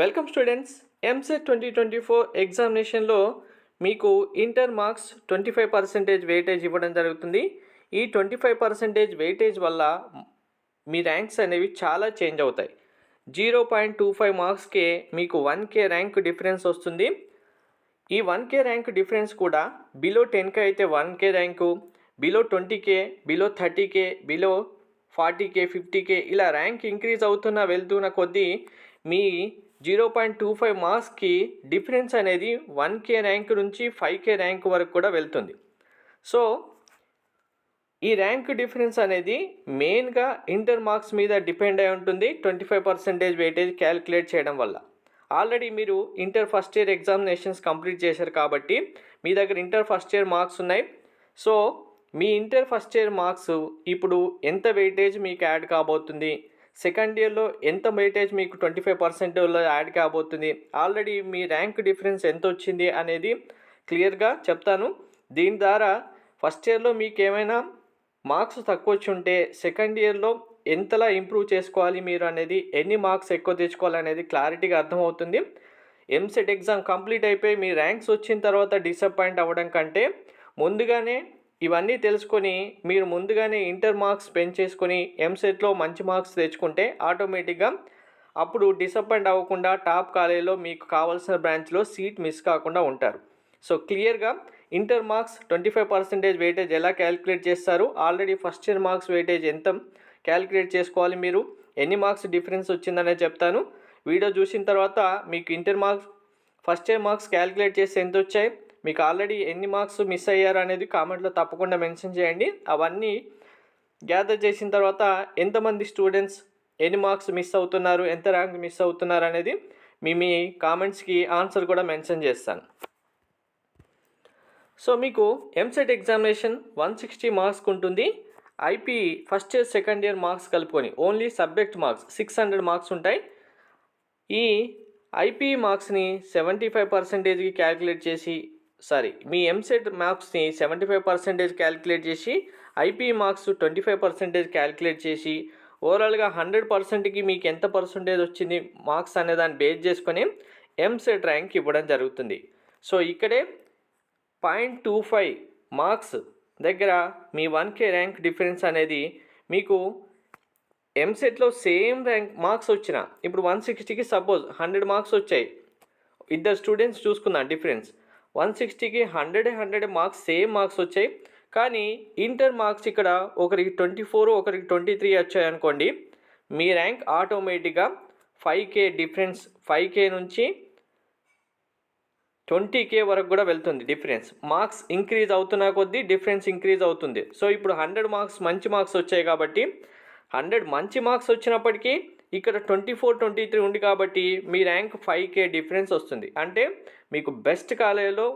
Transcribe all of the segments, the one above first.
Welcome students. EAMCET 2024 ఎగ్జామినేషన్లో మీకు inter marks 25% weightage ఇవ్వడం జరుగుతుంది. ఈ 25% వెయిటేజ్ వల్ల మీ ర్యాంక్స్ అనేవి చాలా చేంజ్ అవుతాయి. 0.25 మార్క్స్కే మీకు 1K ర్యాంక్ డిఫరెన్స్ వస్తుంది. ఈ 1K ర్యాంక్ డిఫరెన్స్ కూడా బిలో 10K అయితే 1K rank, below 20K, below 30K, below 40K, 50K ఇలా ర్యాంక్ ఇంక్రీజ్ వెళ్తున్న కొద్దీ మీ 0.25 మార్క్స్కి డిఫరెన్స్ అనేది 1K ర్యాంక్ నుంచి 5K ర్యాంక్ వరకు కూడా వెళ్తుంది. సో ఈ ర్యాంక్ డిఫరెన్స్ అనేది మెయిన్గా ఇంటర్ మార్క్స్ మీద డిపెండ్ అయి ఉంటుంది. 25% వెయిటేజ్ క్యాలిక్యులేట్ చేయడం వల్ల ఆల్రెడీ మీరు inter first year examinations complete చేశారు కాబట్టి మీ దగ్గర ఇంటర్ ఫస్ట్ ఇయర్ మార్క్స్ ఉన్నాయి. సో మీ ఇంటర్ ఫస్ట్ ఇయర్ మార్క్స్ ఇప్పుడు ఎంత వెయిటేజ్ మీకు యాడ్ కాబోతుంది, సెకండ్ ఇయర్లో ఎంత వెయిటేజ్ మీకు 25%లో యాడ్ కాబోతుంది, ఆల్రెడీ మీ ర్యాంక్ డిఫరెన్స్ ఎంత వచ్చింది అనేది క్లియర్గా చెప్తాను. దీని ద్వారా ఫస్ట్ ఇయర్లో మీకు ఏమైనా మార్క్స్ తక్కువ వచ్చి ఉంటే సెకండ్ ఇయర్లో ఎంతలా ఇంప్రూవ్ చేసుకోవాలి మీరు అనేది, ఎన్ని మార్క్స్ ఎక్కువ తెచ్చుకోవాలి అనేది క్లారిటీగా అర్థమవుతుంది. ఎంసెట్ ఎగ్జామ్ కంప్లీట్ అయిపోయి మీ ర్యాంక్స్ వచ్చిన తర్వాత డిసప్పాయింట్ అవ్వడం కంటే ముందుగానే ఇవన్నీ తెలుసుకొని మీరు ముందుగానే ఇంటర్ మార్క్స్ పెంచేసుకొని ఎంసెట్లో మంచి మార్క్స్ తెచ్చుకుంటే ఆటోమేటిక్గా అప్పుడు డిసప్పాయింట్ అవ్వకుండా టాప్ కాలేజీలో మీకు కావాల్సిన బ్రాంచ్లో సీట్ మిస్ కాకుండా ఉంటారు. సో క్లియర్గా ఇంటర్ మార్క్స్ 25% వెయిటేజ్ ఎలా క్యాలిక్యులేట్ చేస్తారు, already first year marks weightage ఎంత క్యాలిక్యులేట్ చేసుకోవాలి, మీరు ఎన్ని మార్క్స్ డిఫరెన్స్ వచ్చిందనే చెప్తాను. వీడియో చూసిన తర్వాత మీకు inter marks first year marks calculate చేస్తే ఎంత వచ్చాయి, మీకు ఆల్రెడీ ఎన్ని మార్క్స్ మిస్ అయ్యారు అనేది కామెంట్లో తప్పకుండా మెన్షన్ చేయండి. అవన్నీ గ్యాదర్ చేసిన తర్వాత ఎంతమంది స్టూడెంట్స్ ఎన్ని మార్క్స్ మిస్ అవుతున్నారు, ఎంత ర్యాంక్ మిస్ అవుతున్నారు అనేది మీ కామెంట్స్కి ఆన్సర్ కూడా మెన్షన్ చేస్తాను. సో మీకు ఎంసెట్ ఎగ్జామినేషన్ 160 మార్క్స్కి ఉంటుంది. IP first year second year marks కలుపుకొని ఓన్లీ సబ్జెక్ట్ మార్క్స్ 600 మార్క్స్ ఉంటాయి. ఈ ఐపీ మార్క్స్ని 75%కి క్యాలిక్యులేట్ చేసి మీ ఎంసెట్ మార్క్స్ని 75% క్యాలిక్యులేట్ చేసి ఐపీ మార్క్స్ 25% క్యాలిక్యులేట్ చేసి ఓవరాల్గా 100%కి మీకు ఎంత పర్సంటేజ్ వచ్చింది మార్క్స్ అనే దాన్ని బేస్ చేసుకొని ఎంసెట్ ర్యాంక్ ఇవ్వడం జరుగుతుంది. సో ఇక్కడే 0.25 మార్క్స్ దగ్గర మీ 1K ర్యాంక్ డిఫరెన్స్ అనేది మీకు ఎంసెట్లో సేమ్ ర్యాంక్ మార్క్స్ వచ్చిన ఇప్పుడు 160కి సపోజ్ 100 మార్క్స్ వచ్చాయి, ఇద్దరు స్టూడెంట్స్ చూసుకుందాం డిఫరెన్స్. 160కి 100 మార్క్స్ సేమ్ మార్క్స్ వచ్చాయి, కానీ ఇంటర్ మార్క్స్ ఇక్కడ ఒకరికి 24 ఒకరికి 23 వచ్చాయి అనుకోండి, మీ ర్యాంక్ ఆటోమేటిక్గా 5K డిఫరెన్స్, 5K నుంచి 20K వరకు కూడా వెళ్తుంది. డిఫరెన్స్ మార్క్స్ ఇంక్రీజ్ అవుతున్న కొద్దీ డిఫరెన్స్ ఇంక్రీజ్ అవుతుంది. సో ఇప్పుడు 100 మార్క్స్ మంచి మార్క్స్ వచ్చాయి కాబట్టి 100 మంచి మార్క్స్ వచ్చినప్పటికీ ఇక్కడ 24, 23 ఉంది కాబట్టి మీ ర్యాంక్ 5K డిఫరెన్స్ వస్తుంది. అంటే మీకు బెస్ట్ కాలేజీలో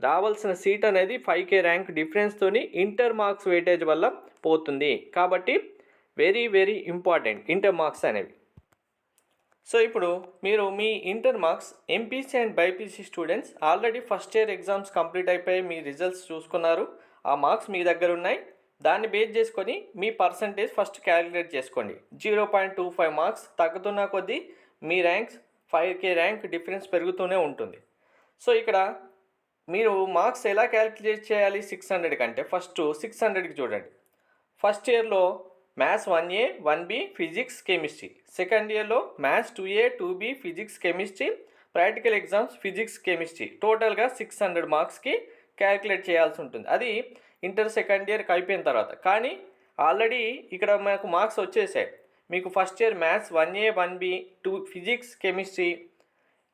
రావాల్సిన సీట్ అనేది 5K ర్యాంక్ డిఫరెన్స్తోని ఇంటర్ మార్క్స్ వెయిటేజ్ వల్ల పోతుంది. కాబట్టి very very important inter marks అనేవి. సో ఇప్పుడు మీరు మీ inter marks MPC and BiPC students already first year exams complete అయిపోయి మీ రిజల్ట్స్ చూసుకున్నారు, ఆ మార్క్స్ మీ దగ్గర ఉన్నాయి. దాన్ని బేస్ చేసుకొని మీ పర్సంటేజ్ ఫస్ట్ క్యాలిక్యులేట్ చేసుకోండి. 0.25 మార్క్స్ తగ్గుతున్న కొద్దీ మీ ర్యాంక్స్ 5K ర్యాంక్ డిఫరెన్స్ పెరుగుతూనే ఉంటుంది. సో ఇక్కడ మీరు మార్క్స్ ఎలా క్యాలిక్యులేట్ చేయాలి 600 కంటే ఫస్ట్ 600కి చూడండి. ఫస్ట్ ఇయర్లో maths 1A 1B physics chemistry, second ఇయర్లో maths 2A 2B physics chemistry, practical exams physics chemistry, టోటల్గా 600 మార్క్స్కి క్యాలిక్యులేట్ చేయాల్సి ఉంటుంది. అది ఇంటర్ సెకండ్ ఇయర్కి అయిపోయిన తర్వాత. కానీ ఆల్రెడీ ఇక్కడ మనకు మార్క్స్ వచ్చేసాయి. మీకు first year maths 1A 1B 2 physics chemistry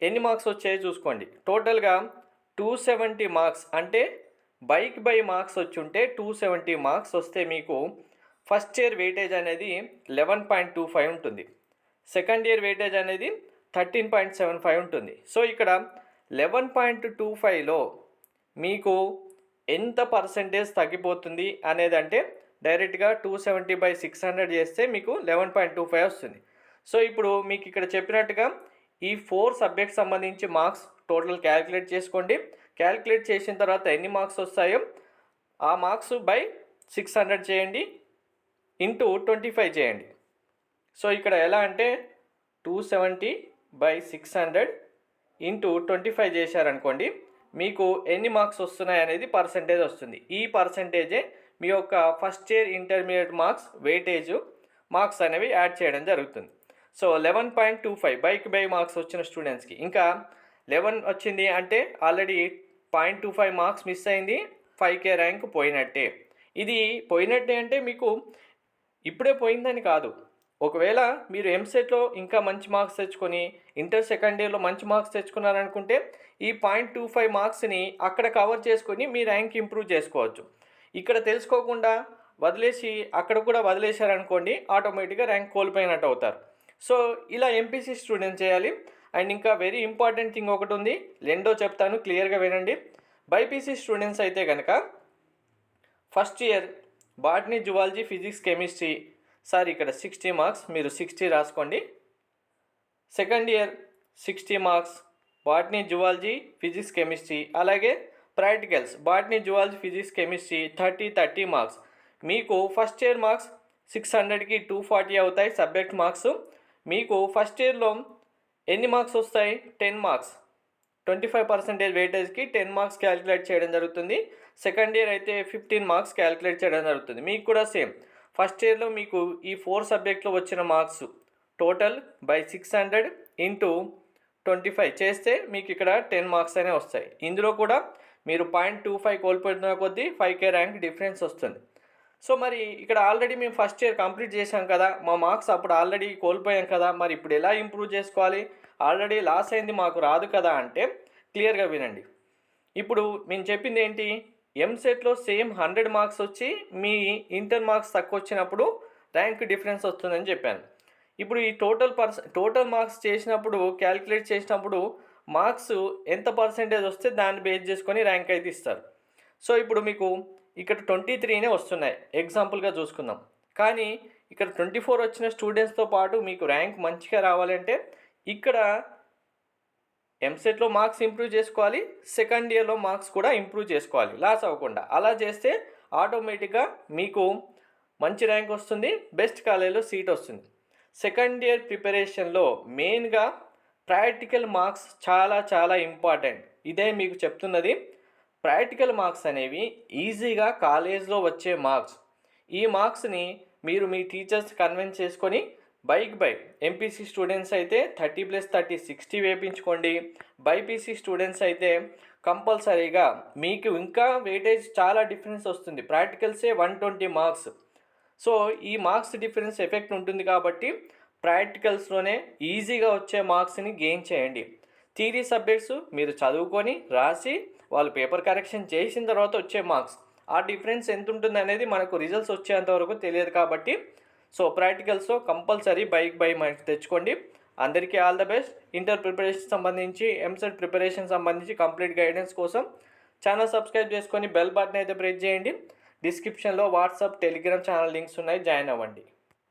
ఎన్ని మార్క్స్ వచ్చాయో చూసుకోండి. టోటల్గా 270 మార్క్స్, అంటే బై మార్క్స్ వచ్చి ఉంటే 270 మార్క్స్ వస్తే మీకు ఫస్ట్ ఇయర్ వెయిటేజ్ అనేది 11.25 ఉంటుంది, సెకండ్ ఇయర్ వెయిటేజ్ అనేది 13.75 ఉంటుంది. సో ఇక్కడ 11.25లో మీకు ఎంత పర్సంటేజ్ తగ్గిపోతుంది అనేది, అంటే డైరెక్ట్గా 270/600 చేస్తే మీకు 11.25 వస్తుంది. సో ఇప్పుడు మీకు ఇక్కడ చెప్పినట్టుగా ఈ 4 సబ్జెక్ట్స్ సంబంధించి మార్క్స్ టోటల్ క్యాలిక్యులేట్ చేసుకోండి. క్యాలిక్యులేట్ చేసిన తర్వాత ఎన్ని మార్క్స్ వస్తాయో ఆ మార్క్స్ బై 600 చేయండి, ఇంటూ 25 చేయండి. సో ఇక్కడ ఎలా అంటే 270 బై 600 ఇంటూ 25 చేశారనుకోండి, మీకు ఎన్ని మార్క్స్ వస్తున్నాయి అనేది పర్సంటేజ్ వస్తుంది. ఈ పర్సంటేజే మీ యొక్క first year intermediate marks weightage marks అనేవి యాడ్ చేయడం జరుగుతుంది. సో 11.25 బై మార్క్స్ వచ్చిన స్టూడెంట్స్కి, ఇంకా 11 వచ్చింది అంటే ఆల్రెడీ 0.25 మార్క్స్ మిస్ అయింది, 5K ర్యాంక్ పోయినట్టే. ఇది పోయినట్టే అంటే మీకు ఇప్పుడే పోయిందని కాదు. ఒకవేళ మీరు ఎంసెట్లో ఇంకా మంచి మార్క్స్ తెచ్చుకొని ఇంటర్ సెకండ్ ఇయర్లో మంచి మార్క్స్ తెచ్చుకున్నారనుకుంటే ఈ 0.25 మార్క్స్ని అక్కడ కవర్ చేసుకొని మీ ర్యాంక్ ఇంప్రూవ్ చేసుకోవచ్చు. ఇక్కడ తెలుసుకోకుండా వదిలేసి అక్కడ కూడా వదిలేశారనుకోండి, ఆటోమేటిక్గా ర్యాంక్ కోల్పోయినట్టు అవుతారు. సో ఇలా ఎంపీసీ స్టూడెంట్ చేయాలి. అండ్ ఇంకా వెరీ ఇంపార్టెంట్ థింగ్ ఒకటి ఉంది, రెండో చెప్తాను, క్లియర్గా వినండి. బైపీసీ స్టూడెంట్స్ అయితే కనుక first year botany, zoology, physics, chemistry, sir ఇక్కడ 60 మార్క్స్, మీరు 60 రాసుకోండి. Second year 60 marks botany, zoology, physics, chemistry, అలాగే practicals botany, zoology, physics, chemistry 30 marks. మీకు ఫస్ట్ ఇయర్ మార్క్స్ 600కి 240 అవుతాయి సబ్జెక్ట్ మార్క్స్. మీకు ఫస్ట్ ఇయర్లో ఎన్ని మార్క్స్ వస్తాయి? 10 మార్క్స్. 25% వెయిటేజ్కి 10 మార్క్స్ క్యాలిక్యులేట్ చేయడం జరుగుతుంది. సెకండ్ ఇయర్ అయితే 15 మార్క్స్ క్యాలిక్యులేట్ చేయడం జరుగుతుంది. మీకు కూడా సేమ్. ఫస్ట్ ఇయర్లో మీకు ఈ 4 సబ్జెక్ట్లో వచ్చిన మార్క్స్ టోటల్ బై 600 ఇంటూ 25 చేస్తే మీకు ఇక్కడ 10 మార్క్స్ అనే వస్తాయి. ఇందులో కూడా మీరు 0.25 కోల్పోతున్న కొద్దీ 5K ర్యాంక్ డిఫరెన్స్ వస్తుంది. సో మరి ఇక్కడ ఆల్రెడీ మేము ఫస్ట్ ఇయర్ కంప్లీట్ చేసాం కదా, మా మార్క్స్ అప్పుడు ఆల్రెడీ కోల్పోయాం కదా, మరి ఇప్పుడు ఎలా ఇంప్రూవ్ చేసుకోవాలి? ఆల్రెడీ లాస్ అయింది, మాకు రాదు కదా అంటే క్లియర్గా వినండి. ఇప్పుడు మేము చెప్పింది ఏంటి? ఎంసెట్లో సేమ్ 100 మార్క్స్ వచ్చి మీ ఇంటర్ మార్క్స్ తక్కువ వచ్చినప్పుడు ర్యాంక్ డిఫరెన్స్ వస్తుందని చెప్పాను. ఇప్పుడు ఈ టోటల్ మార్క్స్ చేసినప్పుడు క్యాలిక్యులేట్ చేసినప్పుడు మార్క్స్ ఎంత పర్సెంటేజ్ వస్తే దాన్ని బేస్ చేసుకొని ర్యాంక్ అయితే ఇస్తారు. సో ఇప్పుడు మీకు ఇక్కడ 23నే వస్తున్నాయి ఎగ్జాంపుల్గా చూసుకుందాం. కానీ ఇక్కడ 24 వచ్చిన స్టూడెంట్స్తో పాటు మీకు ర్యాంక్ మంచిగా రావాలంటే ఇక్కడ ఎంసెట్లో మార్క్స్ ఇంప్రూవ్ చేసుకోవాలి, సెకండ్ ఇయర్లో మార్క్స్ కూడా ఇంప్రూవ్ చేసుకోవాలి లాస్ అవ్వకుండా. అలా చేస్తే ఆటోమేటిక్గా మీకు మంచి ర్యాంక్ వస్తుంది, బెస్ట్ కాలేజీలో సీట్ వస్తుంది. సెకండ్ ఇయర్ ప్రిపరేషన్లో మెయిన్గా ప్రాక్టికల్ మార్క్స్ చాలా చాలా ఇంపార్టెంట్. ఇదే మీకు చెప్తున్నది. ప్రాక్టికల్ మార్క్స్ అనేవి ఈజీగా కాలేజ్లో వచ్చే మార్క్స్. ఈ మార్క్స్ని మీరు మీ టీచర్స్ కన్విన్స్ చేసుకొని బై ఎంపీసీ స్టూడెంట్స్ అయితే 30+30 60 వేయించుకోండి. బైపీసీ స్టూడెంట్స్ అయితే కంపల్సరీగా మీకు ఇంకా వెయిటేజ్ చాలా డిఫరెన్స్ వస్తుంది. ప్రాక్టికల్సే 120 మార్క్స్. సో ఈ మార్క్స్ డిఫరెన్స్ ఎఫెక్ట్ ఉంటుంది కాబట్టి ప్రాక్టికల్స్లోనే ఈజీగా వచ్చే మార్క్స్ని గెయిన్ చేయండి. థియరీ సబ్జెక్ట్స్ మీరు చదువుకొని రాసి వాళ్ళు పేపర్ కరెక్షన్ చేసిన తర్వాత వచ్చే మార్క్స్, ఆ డిఫరెన్స్ ఎంత ఉంటుంది అనేది మనకు రిజల్ట్స్ వచ్చేంత వరకు తెలియదు కాబట్టి సో ప్రాక్టికల్స్లో కంపల్సరీ బై మార్క్స్ తెచ్చుకోండి. అందరికీ all the best. Inter preparation సంబంధించి, ఎంసెట్ ప్రిపరేషన్ సంబంధించి కంప్లీట్ గైడెన్స్ కోసం ఛానల్ సబ్స్క్రైబ్ చేసుకొని బెల్ బటన్ అయితే ప్రెస్ చేయండి. డిస్క్రిప్షన్లో వాట్సాప్, టెలిగ్రామ్ ఛానల్ లింక్స్ ఉన్నాయి, జాయిన్ అవ్వండి.